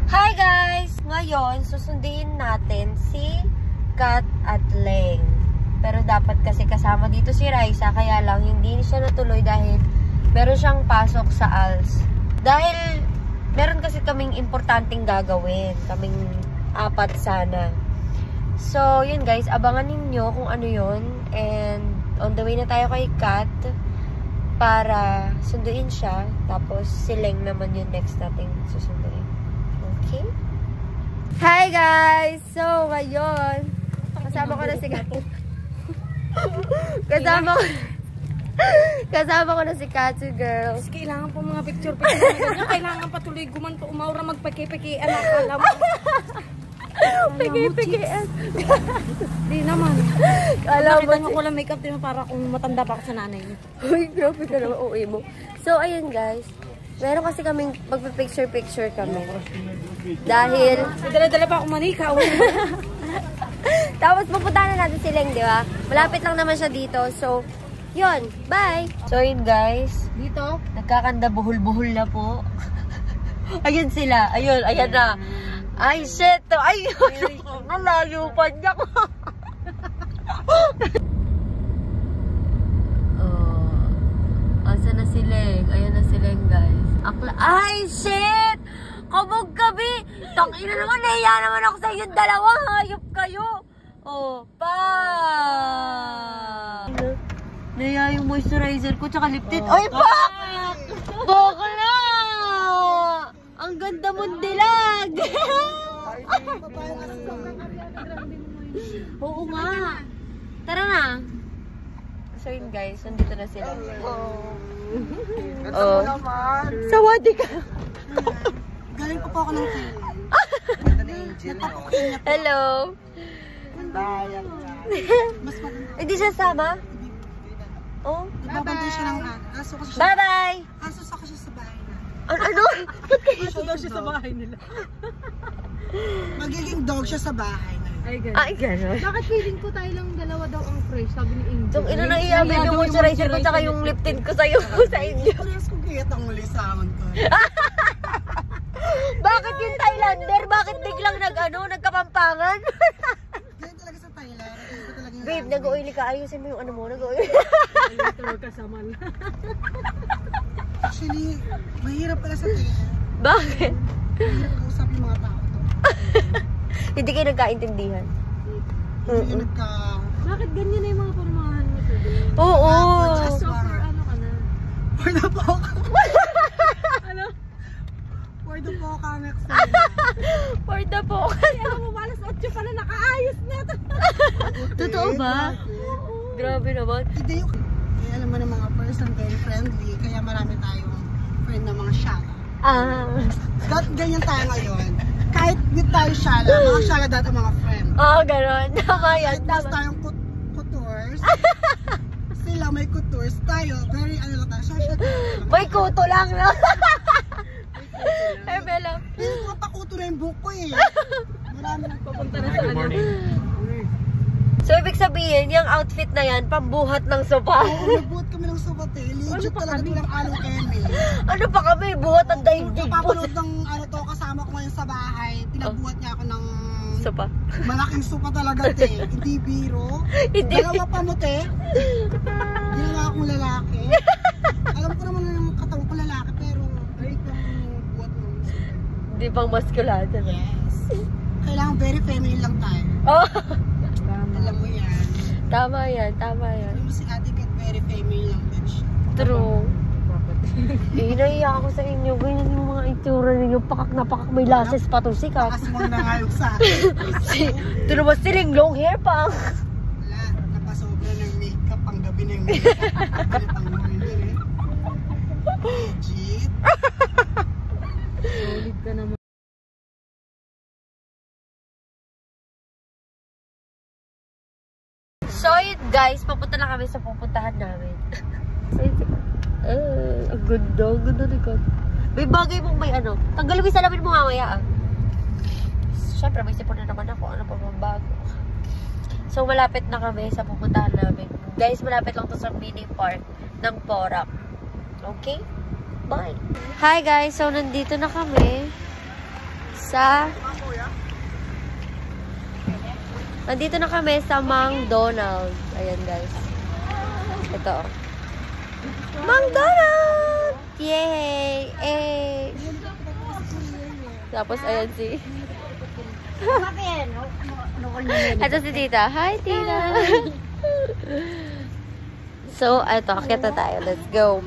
Hi guys! Ngayon, susunduin natin si Kat at Leng. Pero dapat kasi kasama dito si Raisa, kaya lang hindi siya natuloy dahil meron siyang pasok sa ALS. Dahil meron kasi kaming importanteng gagawin. Kaming 4 sana. So, yun guys, abangan ninyo kung ano yun. And on the way na tayo kay Kat para sunduin siya. Tapos si Leng naman yung next nating susunduin. Okay? Hi guys! So, ngayon, kasama ko na si Kat. Kasama ko na si Katsu girl. Kailangan po mga picture-picture. Kailangan patuloy gumanto, umaura, magpaki-paki, anak, alam mo. Piki-pikian. Di naman. Alam mo, ko lang makeup din para kung matanda pa ako sa nanay niya. uy, grabe ka naman, uwi mo. So, ayun guys. Meron kasi kaming magpipicture-picture kami. Dahil dala-dala pa ako manika. tapos pupuntahan na natin si Leng, di ba? Malapit lang naman siya dito. So, yun. Bye! So, yun guys. Dito? Nagkakanda buhol-buhol na po. Ayun sila. Ayun, ayan na. Ay, shit! Ay, nalayo pa niya ko. Asa na si Leng? Ayan na si Leng, guys. Ay, shit! Kabog gabi! Tangina naman, nahiya naman ako sa inyong dalawa. Hayop kayo. Oh, pa! Nahiya yung moisturizer ko tsaka lip tint. Ay, pa! Bakla! Ang ganda mong dilag! Oo nga. Tara na. So yun guys, nandito na sila. Oh. Sawadi ka. Galing pa po ako ng Hello. Hindi siya sama? Oh. Babantay siya ng aso ko siya. Bye-bye! Aso sa siya sa bahay na. Ano? Aso daw siya sa bahay nila. Magiging dog siya sa bahay na. Ay, gano'n. Bakit feeling ko tayo lang dalawa daw ang fresh, sabi ni Angel. Itong ina nang iabig yung moisturizer ko tsaka yung lip tint ko sa'yo sa inyo. Parehas kong kiyat ang muli sa amin ko. Bakit yung Thailander? Bakit biglang nagkapampangan? Ganyan talaga sa Thailand. Babe, nag-oily ka. Ayusin mo yung ano mo, nag-oily. Kasama na. Actually, mahirap pala sa Thailand. Bakit? Mahirap kausap yung mga tao to. Hindi kayo nagkaintindihan. Hindi nagka... Bakit ganyan na yung mga parumahan mo? Oo. So, for ano ka na? For the poka. Ano? For the poka next time. For the poka. Alam mo, malas 8 pa na nakaayos na ito. Totoo ba? Grabe naman. Hindi yung... alam mo na mga person, very friendly. Kaya marami tayong friend na mga shala. Ganyan tayo ngayon. Kahit with tayo shala, mga shala dati mga friend. Oo, gano'n. Tama yan. Kahit mas tayong kuturs, sila may kuturs, tayo, very ano lang tayo, social tayo. May kuto lang, no? Eme lang. Pero papakuto na yung buhok ko eh. Marami nang papunta na sa ano. So, ibig sabihin, yung outfit na yan, pambuhat ng sopa. Oo, nagbuhat kami ng sopat eh. Legit talaga tulang along eme. Ano pa kami? Buhat ang daigdig po. Kapapanood ng ano to, kasama ko ngayon sa bahay, pinabuhat niya ako ng sopa. malaking sopa talaga te. Hindi biro. Hindi. Dalawa pa mo te. Ginawa akong lalaki. Alam ko naman yung katawan ko lalaki, pero ay pang buhat ng sopa. Hindi pang maskulado na. Yes. Kailangan very feminine lang tayo. Oh. Alam mo yan. Tama yan, tama yan. Alam mo si Ate Kat, very feminine lang din siya. True. Naiiyak ako sa inyo. Ganyan yung mga itsura ninyo. Pakak na pakak. May lases pa to. Sikat. Nakasmang na nga yung sa akin. Ito naman siling long hair pa. Wala, napasobra ng makeup ang gabi ng makeup. Galit ang morning eh. Legit. Solid ka naman. So guys, papunta na kami sa pupuntahan namin. Ang ganda ni God. May bagay mong may ano. Tanggalin mo yung salamin mo mamaya ah. Siyempre may sipon na naman ako. Ano pa bang bago? So malapit na kami sa pupuntahan namin. Guys, malapit lang to sa mini park ng Porac. Okay? Bye! Hi guys! So nandito na kami Nandito na kami sa McDonald's. Ayan, guys. Ito. McDonald's! Yay! Eh! Tapos, ayan si... Ito si tita. Hi, tita! So, ito. Akita tayo. Let's go.